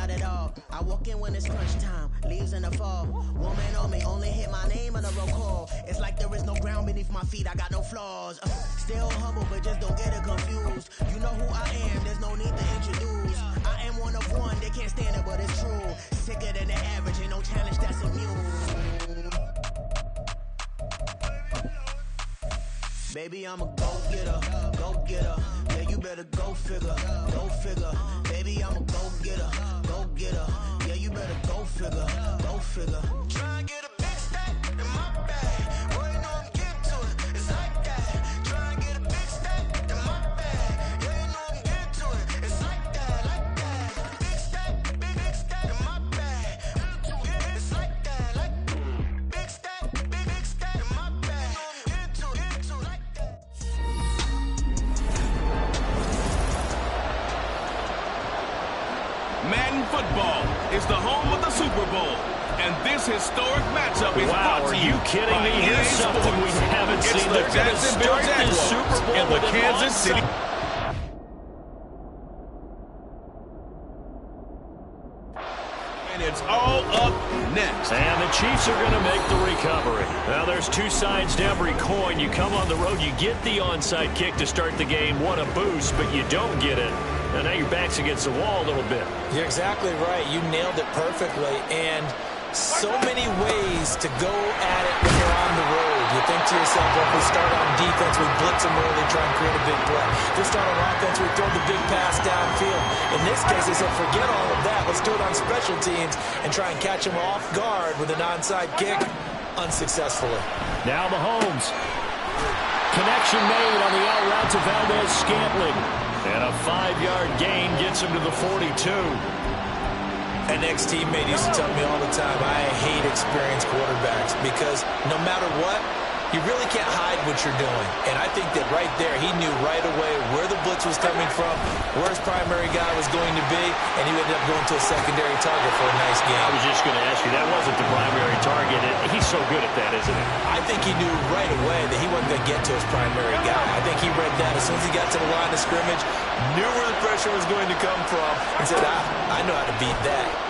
not at all. I walk in when it's crunch time, leaves in the fall. Woman on me, only hit my name on a roll call. It's like there is no ground beneath my feet, I got no flaws. Still humble, but just don't get it confused. You know who I am, there's no need to introduce. I am one of one, they can't stand it, but it's true. Sicker than the average, ain't no challenge that's immune. Baby, I'm a go-getter, go-getter. Yeah, you better go figure, go figure. Baby, I'm a go-getter, go-getter. Yeah, you better go figure, go figure. Try and get a big stack in my bag. Boy, you know I'm getting to it, it's like that. Try and get a big stack in my bag. Yeah, you know I'm getting to it, it's like that, like that. Big stack, big stack in my bag. It's like that, like big stack in my bag. Into like that. Madden football is the home of the Super Bowl, and this historic matchup is brought to you. Are you kidding me? Here's something we haven't seen. It's the Jacksonville Jaguars and the Kansas City. And it's all up next. And the Chiefs are going to make the recovery. Now, there's two sides to every coin. You come on the road, you get the onside kick to start the game. What a boost, but you don't get it. And now your back's against the wall a little bit. You're exactly right. You nailed it perfectly. And so many ways to go at it when you're on the road. You think to yourself, well, if we start on defense, we blitz them early, try and create a big play. If we start on offense, we throw the big pass downfield. In this case, they said, forget all of that. Let's do it on special teams and try and catch them off guard with an onside kick unsuccessfully. Now Mahomes. Connection made on the out route to Valdez-Scantling. And a 5-yard gain gets him to the 42. An ex-teammate used to tell me all the time, I hate experienced quarterbacks because no matter what, you really can't hide what you're doing. And I think that right there, he knew right away where the blitz was coming from, where his primary guy was going to be, and he ended up going to a secondary target for a nice game. I was just going to ask you, that wasn't the primary target. He's so good at that, isn't he? I think he knew right away that he wasn't going to get to his primary guy. I think he read that as soon as he got to the line of scrimmage, knew where the pressure was going to come from, and said, I know how to beat that.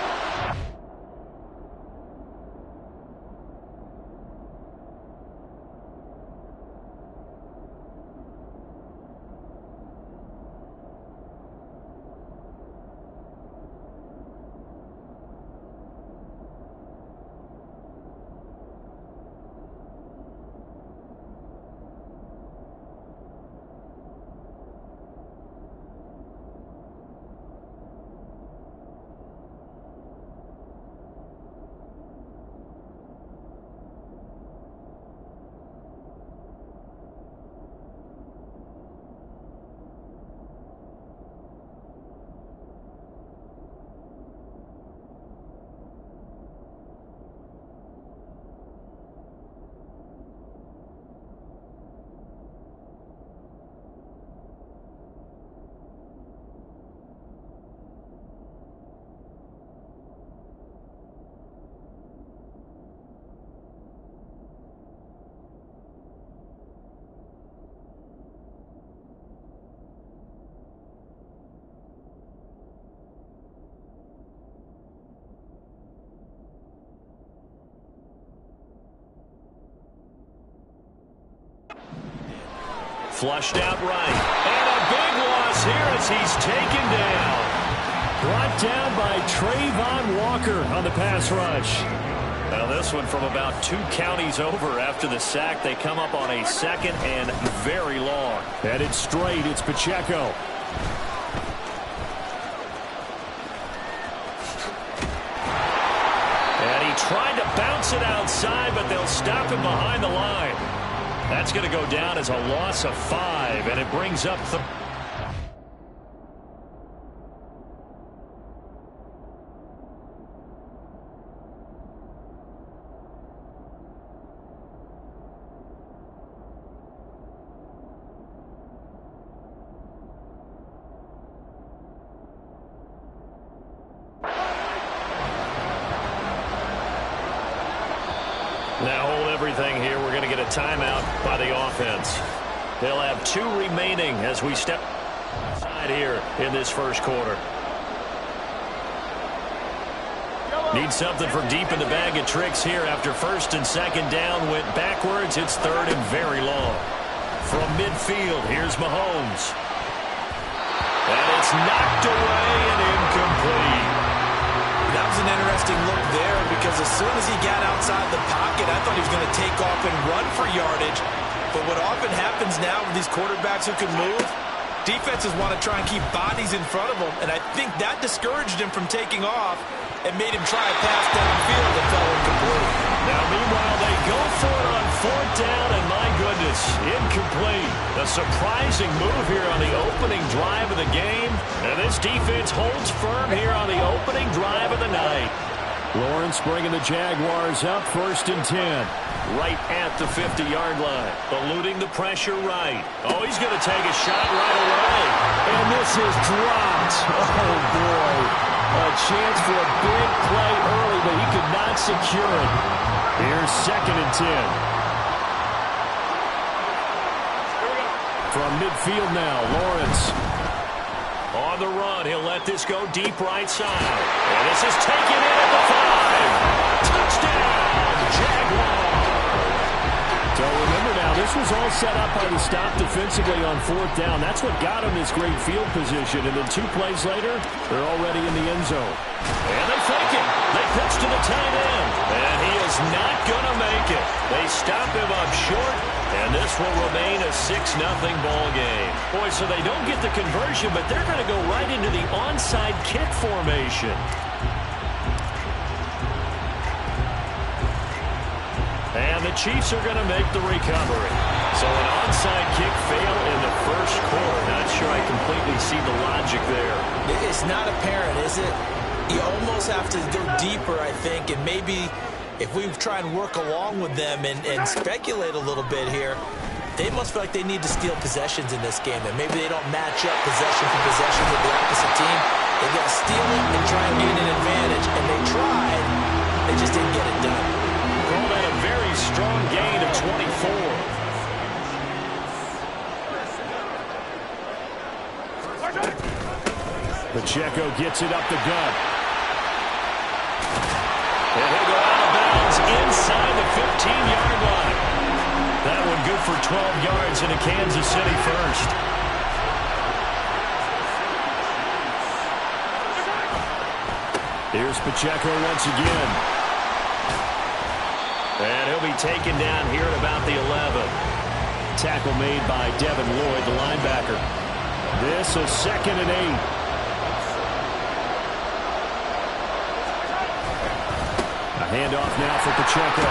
Flushed out right. And a big loss here as he's taken down. Brought down by Trayvon Walker on the pass rush. Now this one from about 2 counties over after the sack. They come up on a second and very long. Headed straight, it's Pacheco. And he tried to bounce it outside, but they'll stop him behind the line. That's going to go down as a loss of 5, and it brings up Now hold everything here. We're going to get a timeout by the offense. They'll have 2 remaining as we step aside here in this first quarter. Need something from deep in the bag of tricks here after first and second down went backwards. It's third and very long. From midfield, here's Mahomes. And it's knocked away and incomplete. That was an interesting look there because as soon as he got outside the pocket, I thought he was going to take off and run for yardage. But what often happens now with these quarterbacks who can move, defenses want to try and keep bodies in front of them, and I think that discouraged him from taking off and made him try a pass downfield that fell incomplete. Now, meanwhile, they go for it on fourth down, and my goodness, incomplete. A surprising move here on the opening drive of the game, and this defense holds firm here on the opening drive of the night. Lawrence bringing the Jaguars up first and 10. Right at the 50-yard line. Eluding the pressure right. Oh, he's going to take a shot right away. And this is dropped. Oh, boy. A chance for a big play early, but he could not secure it. Here's second and 10. From midfield now, Lawrence. On the run, he'll let this go deep right side. And this is taken in at the 5. Touchdown, Jaguars. So remember now, this was all set up by the stop defensively on fourth down. That's what got him this great field position. And then 2 plays later, they're already in the end zone. And they fake it. They pitch to the tight end. And he is not going to make it. They stop him up short. And this will remain a 6-0 ball game. Boy, so they don't get the conversion, but they're going to go right into the onside kick formation. And the Chiefs are going to make the recovery. So an onside kick fail in the first quarter. Not sure I completely see the logic there. It's not apparent, is it? You almost have to go deeper, I think, and maybe if we try and work along with them and speculate a little bit here, they must feel like they need to steal possessions in this game, and maybe they don't match up possession for possession with the opposite team. They've got to steal it and try and gain an advantage, and they tried. They just didn't get it done. Call that a very strong gain of 24. Pacheco gets it up the gut. And he'll go out of bounds inside the 15-yard line. That one good for 12 yards into Kansas City first. Here's Pacheco once again. And he'll be taken down here at about the 11. Tackle made by Devin Lloyd, the linebacker. This is second and 8. Handoff now for Pacheco.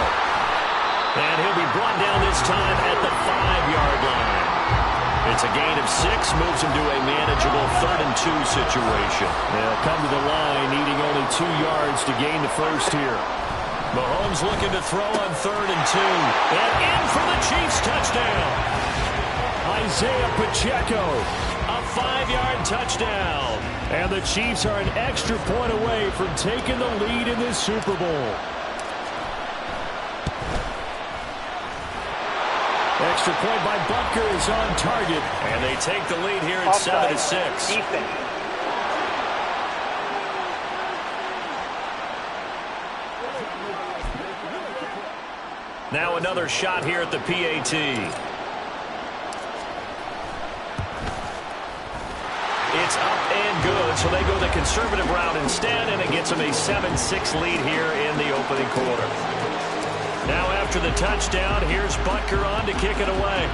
And he'll be brought down this time at the 5-yard line. It's a gain of 6, moves him to a manageable 3rd and 2 situation. They'll come to the line, needing only 2 yards to gain the first here. Mahomes looking to throw on 3rd and 2. And in for the Chiefs touchdown. Isaiah Pacheco. A 5-yard touchdown. And the Chiefs are an extra point away from taking the lead in this Super Bowl. Extra point by Butker is on target. And they take the lead here at 7-6. Now another shot here at the PAT. It's up and good, so they go the conservative route instead, and it gets them a 7-6 lead here in the opening quarter. Now after the touchdown, here's Butker on to kick it away.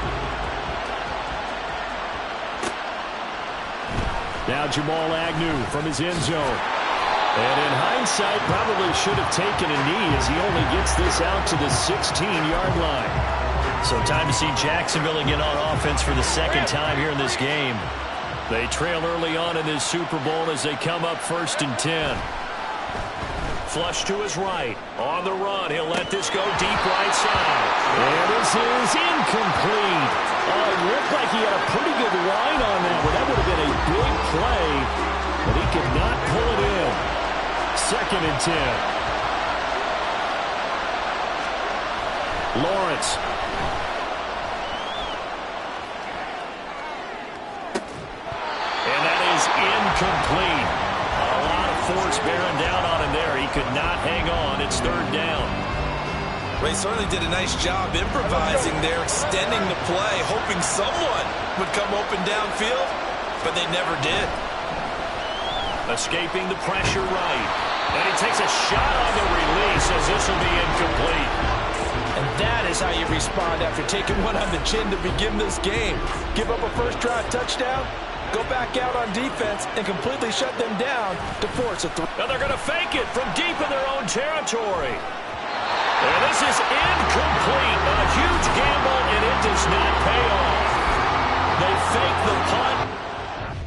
Now Jamal Agnew from his end zone. And in hindsight, probably should have taken a knee as he only gets this out to the 16-yard line. So time to see Jacksonville get on offense for the second time here in this game. They trail early on in this Super Bowl as they come up 1st and 10. Flush to his right. On the run, he'll let this go deep right side. And this is incomplete. It looked like he had a pretty good line on that, but that would have been a big play, but he could not pull it in. 2nd and 10. Lawrence. And that is incomplete. A lot of force bearing down on him there. He could not hang on. It's third down. Well, he certainly did a nice job improvising there, extending the play, hoping someone would come open downfield, but they never did. Escaping the pressure right. And he takes a shot on the release as this will be incomplete. And that is how you respond after taking one on the chin to begin this game. Give up a first-drive touchdown, go back out on defense, and completely shut them down to force a throw. Now they're going to fake it from deep in their own territory. And this is incomplete. A huge gamble, and it does not pay off. They fake the punt.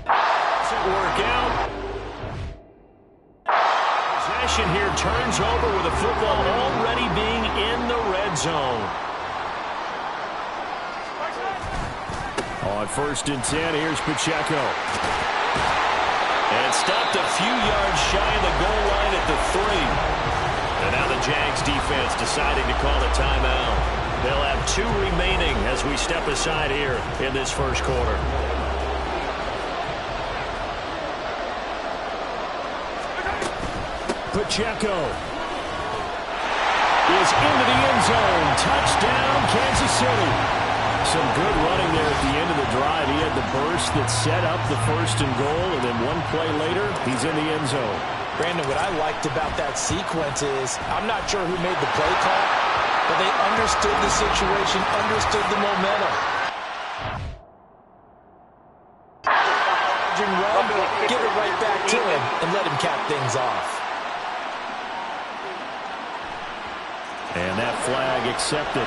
Doesn't work out. Possession here turns over with the football already being in the red zone. On 1st and 10, here's Pacheco. And stopped a few yards shy of the goal line at the 3. And now the Jags defense deciding to call a timeout. They'll have 2 remaining as we step aside here in this first quarter. Pacheco is into the end zone. Touchdown, Kansas City. Some good running there at the end of the drive. He had the burst that set up the 1st and goal, and then one play later, he's in the end zone. Brandon, what I liked about that sequence is, I'm not sure who made the play call, but they understood the situation, understood the momentum. Give it right back to him and let him cap things off. And that flag accepted.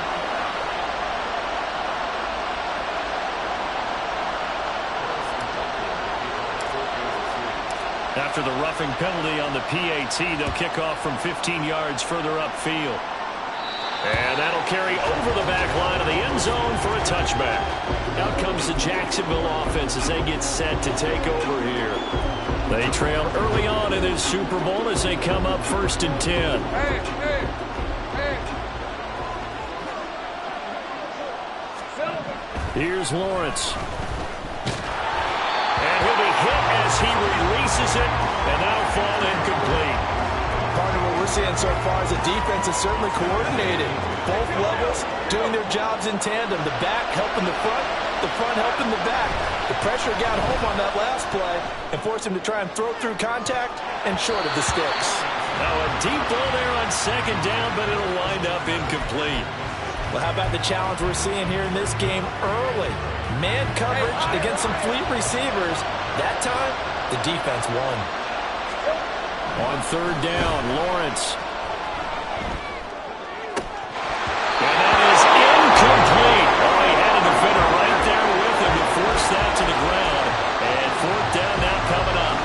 After the roughing penalty on the PAT, they'll kick off from 15 yards further upfield. And that'll carry over the back line of the end zone for a touchback. Out comes the Jacksonville offense as they get set to take over here. They trail early on in this Super Bowl as they come up 1st and 10. Here's Lawrence. And he'll be hit as he releases it, and that'll fall incomplete. Part of what we're seeing so far is the defense is certainly coordinated. Both levels doing their jobs in tandem. The back helping the front helping the back. The pressure got home on that last play and forced him to try and throw through contact and short of the sticks. Now a deep ball there on 2nd down, but it'll wind up incomplete. Well, how about the challenge we're seeing here in this game early? Man coverage against some fleet receivers. That time, the defense won. On 3rd down, Lawrence. And that is incomplete. Oh, he had a defender right there with him to force that to the ground. And 4th down now coming up.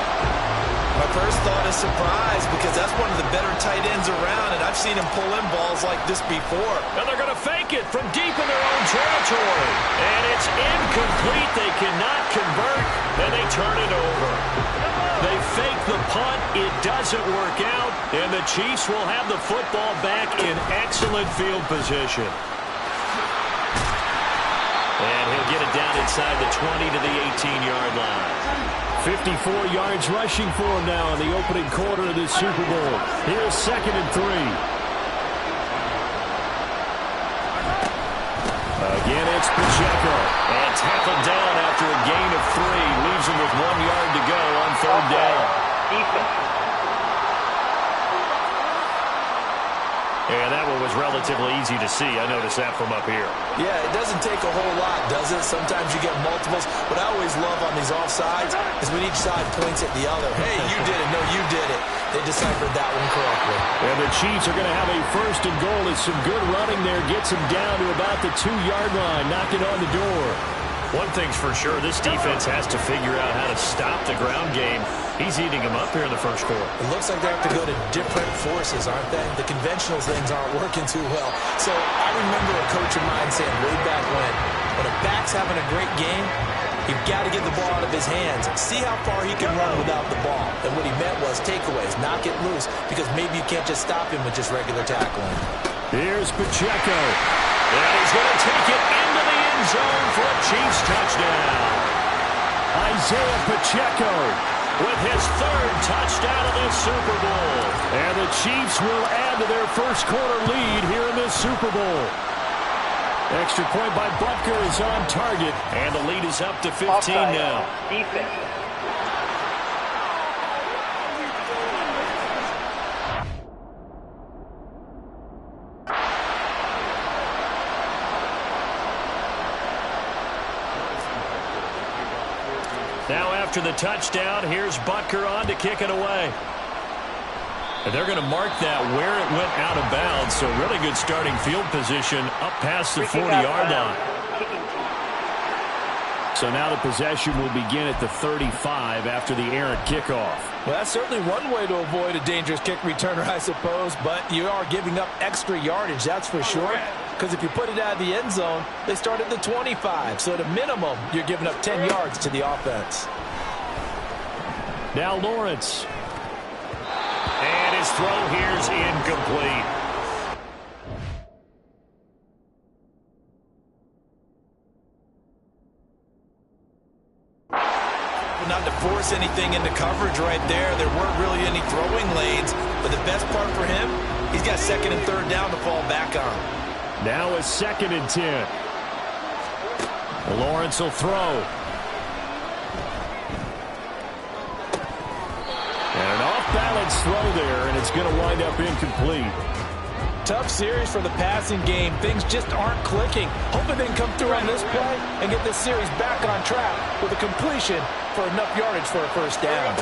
My first thought is surprise because that's one of the better tight ends around, and I've seen him pull in balls like this before. And they're going to fake it from deep in their own territory. And it's incomplete. They cannot convert, and they turn it over. They fake the punt. It doesn't work out, and the Chiefs will have the football back in excellent field position. And he'll get it down inside the 20 to the 18-yard line. 54 yards rushing for him now in the opening quarter of this Super Bowl. Here's 2nd and 3. Again, it's Pacheco. And tackled down after a gain of 3. Leaves him with 1 yard to go on 3rd down. And that one was relatively easy to see. I noticed that from up here. Yeah, it doesn't take a whole lot, does it? Sometimes you get multiples. What I always love on these offsides is when each side points at the other. Hey, you did it. No, you did it. They deciphered that one correctly. And the Chiefs are going to have a 1st and goal. It's some good running there. Gets him down to about the 2-yard line. Knocking on the door. One thing's for sure, this defense has to figure out how to stop the ground game. He's eating them up here in the first quarter. It looks like they have to go to different forces, aren't they? The conventional things aren't working too well. So I remember a coach of mine saying way back when a back's having a great game, you've got to get the ball out of his hands. See how far he can run without the ball. And what he meant was takeaways, knock it loose, because maybe you can't just stop him with just regular tackling. Here's Pacheco. And he's going to take it into the end zone for a Chiefs touchdown. Isaiah Pacheco with his third touchdown of this Super Bowl. And the Chiefs will add to their first quarter lead here in this Super Bowl. Extra point by Butker is on target. And the lead is up to 15 now. Defense. Now after the touchdown, here's Butker on to kick it away. And they're going to mark that where it went out of bounds, so really good starting field position up past the 40-yard line. So now the possession will begin at the 35 after the errant kickoff. Well, that's certainly one way to avoid a dangerous kick returner, I suppose, but you are giving up extra yardage, that's for sure. Because if you put it out of the end zone, they start at the 25. So at a minimum, you're giving up 10 yards to the offense. Now Lawrence. And his throw here's incomplete. Not to force anything into coverage right there. There weren't really any throwing lanes. But the best part for him, he's got second and third down to fall back on. Now a 2nd and 10. Lawrence will throw. And an off-balance throw there, and it's going to wind up incomplete. Tough series for the passing game. Things just aren't clicking. Hoping they can come through on this play and get this series back on track with a completion for enough yardage for a first down.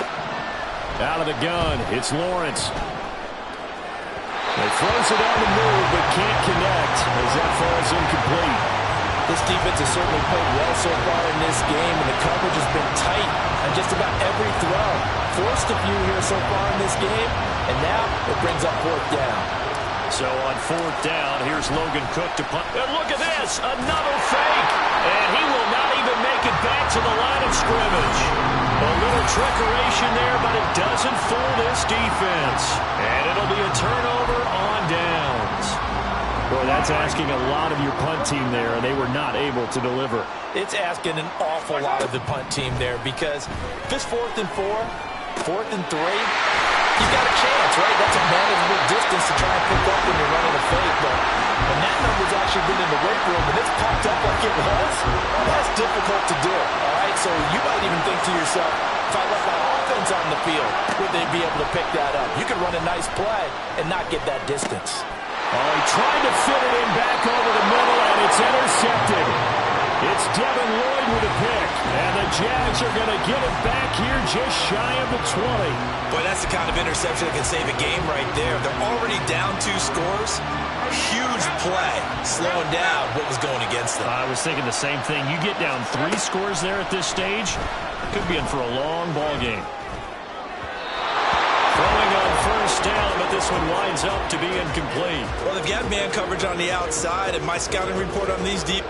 Out of the gun, it's Lawrence. He throws it on the move, but can't connect as that falls incomplete. This defense has certainly played well so far in this game, and the coverage has been tight on just about every throw. Forced a few here so far in this game, and now it brings up 4th down. So on 4th down, here's Logan Cook to punt. And look at this, another fake. And he will not even make it back to the line of scrimmage. A little trickeration there, but it doesn't fool this defense. And it'll be a turnover on downs. Boy, that's asking a lot of your punt team there, and they were not able to deliver. It's asking an awful lot of the punt team there because if it's 4th and 4, 4th and 3, you've got a chance, right? That's a manageable distance to try and pick up when you're running a fake. But when that number's actually been in the weight room and it's popped up like it was, well, that's difficult to do, all right? So you might even think to yourself, if I left my offense on the field, would they be able to pick that up? You could run a nice play and not get that distance. Oh, he tried to fit it in back over the middle, and it's intercepted. It's Devin Lloyd with a pick, and the Jags are going to get it back here just shy of the 20. Boy, that's the kind of interception that can save a game right there. They're already down 2 scores. Huge play, slowing down what was going against them. I was thinking the same thing. You get down 3 scores there at this stage, could be in for a long ball game. Throwing on 1st down, but this one winds up to be incomplete. Well, they've got man coverage on the outside, and my scouting report on these deep.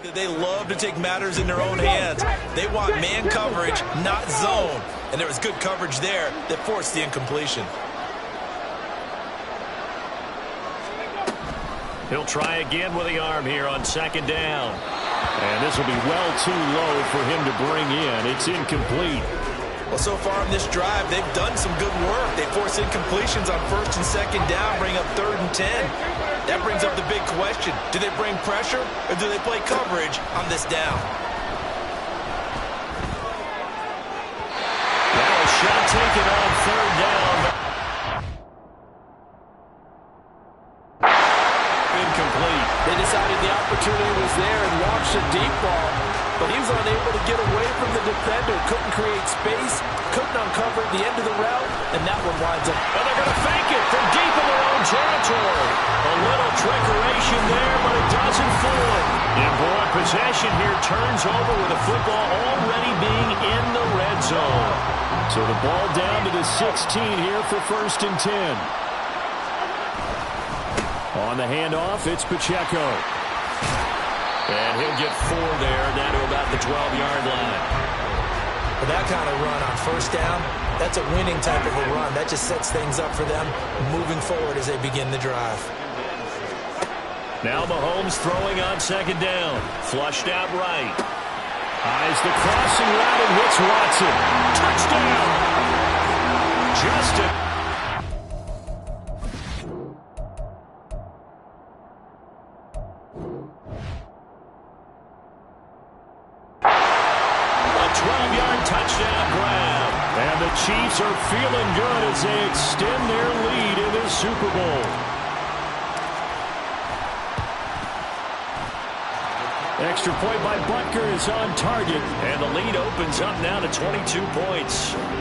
They love to take matters in their own hands. They want man coverage, not zone. And there was good coverage there that forced the incompletion. He'll try again with the arm here on second down. And this will be well too low for him to bring in. It's incomplete. Well, so far on this drive, they've done some good work. They force incompletions on first and second down, bring up 3rd and 10. That brings up the big question. Do they bring pressure or do they play coverage on this down? Now a shot taken on 3rd down. Incomplete. They decided the opportunity was there and launched a deep ball, but he was unable to get away from the defender. Couldn't create space, couldn't uncover the end of the route, and that one winds up. And they're going to fake it from deep in their own territory. A little trickeration there, but it doesn't fool it. And boy, possession here turns over with the football already being in the red zone. So the ball down to the 16 here for 1st and 10. On the handoff, it's Pacheco. And he'll get 4 there, down to about the 12-yard line. For that kind of run on first down, that's a winning type of a run. That just sets things up for them moving forward as they begin the drive. Now Mahomes throwing on second down. Flushed out right. Eyes the crossing route and hits Watson. Touchdown! Justin. Touchdown grab. And the Chiefs are feeling good as they extend their lead in the Super Bowl. Extra point by Butker is on target. And the lead opens up now to 22 points.